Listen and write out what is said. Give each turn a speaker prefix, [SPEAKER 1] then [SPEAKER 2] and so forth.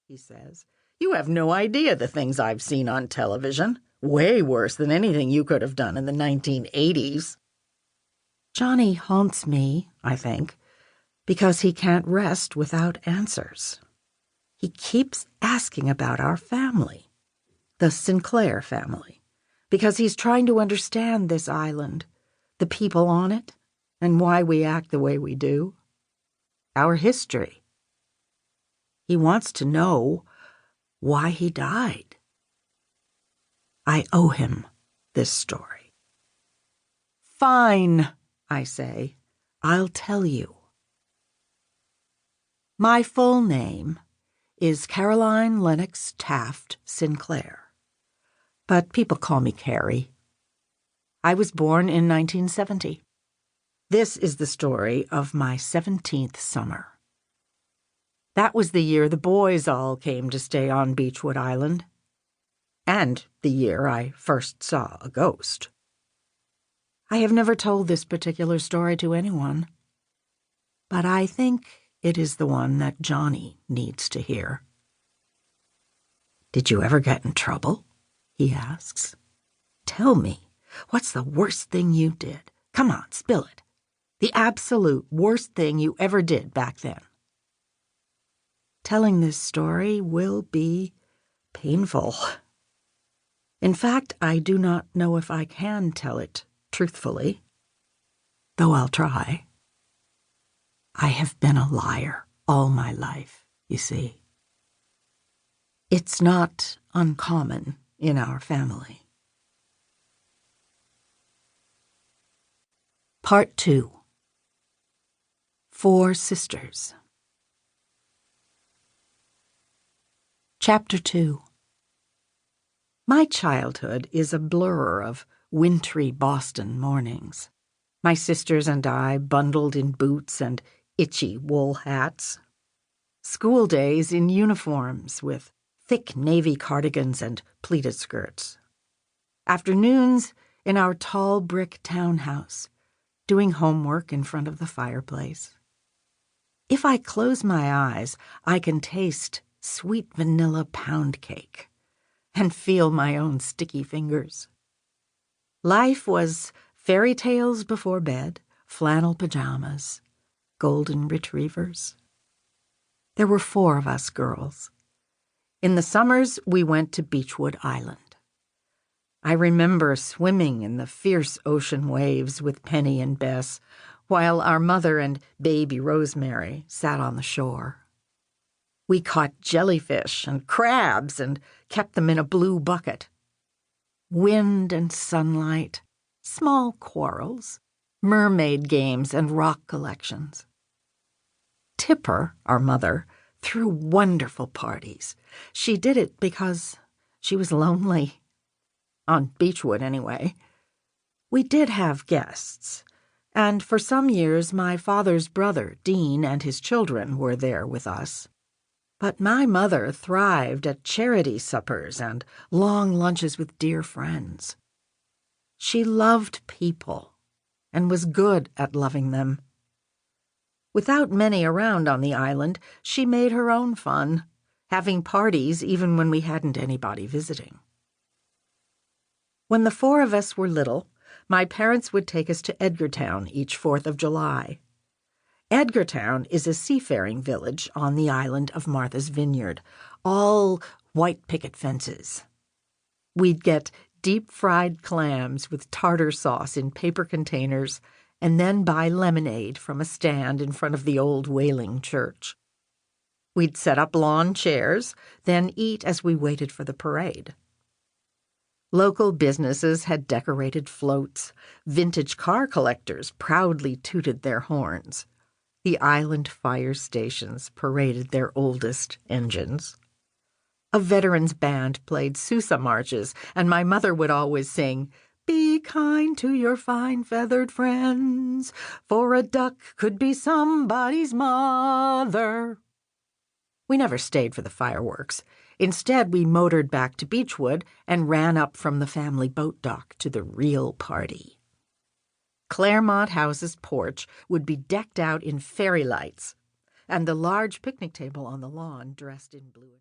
[SPEAKER 1] he says. "You have no idea the things I've seen on television. Way worse than anything you could have done in the 1980s. Johnny haunts me, I think, because he can't rest without answers. He keeps asking about our family, the Sinclair family, because he's trying to understand this island, the people on it, and why we act the way we do. Our history. He wants to know why he died. I owe him this story. Fine, I say. I'll tell you. My full name is Caroline Lennox Taft Sinclair, but people call me Carrie. I was born in 1970. This is the story of my 17th summer. That was the year the boys all came to stay on Beechwood Island, and the year I first saw a ghost. I have never told this particular story to anyone, but I think it is the one that Johnny needs to hear. "Did you ever get in trouble?" he asks. "Tell me, what's the worst thing you did? Come on, spill it. The absolute worst thing you ever did back then." Telling this story will be painful. In fact, I do not know if I can tell it truthfully, though I'll try. I have been a liar all my life, you see. It's not uncommon in our family. Part 2. 4 Sisters. Chapter 2. My childhood is a blur of wintry Boston mornings. My sisters and I bundled in boots and itchy wool hats. School days in uniforms with thick navy cardigans and pleated skirts. Afternoons in our tall brick townhouse, doing homework in front of the fireplace. If I close my eyes, I can taste sweet vanilla pound cake and feel my own sticky fingers. Life was fairy tales before bed, flannel pajamas, golden retrievers. There were 4 of us girls. In the summers, we went to Beechwood Island. I remember swimming in the fierce ocean waves with Penny and Bess, while our mother and baby Rosemary sat on the shore. We caught jellyfish and crabs and kept them in a blue bucket. Wind and sunlight, small quarrels, mermaid games and rock collections. Tipper, our mother, threw wonderful parties. She did it because she was lonely. On Beechwood, anyway. We did have guests, and for some years my father's brother, Dean, and his children were there with us. But my mother thrived at charity suppers and long lunches with dear friends. She loved people and was good at loving them. Without many around on the island, she made her own fun, having parties even when we hadn't anybody visiting. When the 4 of us were little, my parents would take us to Edgartown each 4th of July. Edgartown is a seafaring village on the island of Martha's Vineyard, all white picket fences. We'd get deep-fried clams with tartar sauce in paper containers and then buy lemonade from a stand in front of the old Whaling Church. We'd set up lawn chairs, then eat as we waited for the parade. Local businesses had decorated floats. Vintage car collectors proudly tooted their horns. The island fire stations paraded their oldest engines. A veterans band played Sousa marches, and my mother would always sing, "Be kind to your fine feathered friends, for a duck could be somebody's mother." We never stayed for the fireworks. Instead, we motored back to Beechwood and ran up from the family boat dock to the real party. Claremont House's porch would be decked out in fairy lights, and the large picnic table on the lawn dressed in blue.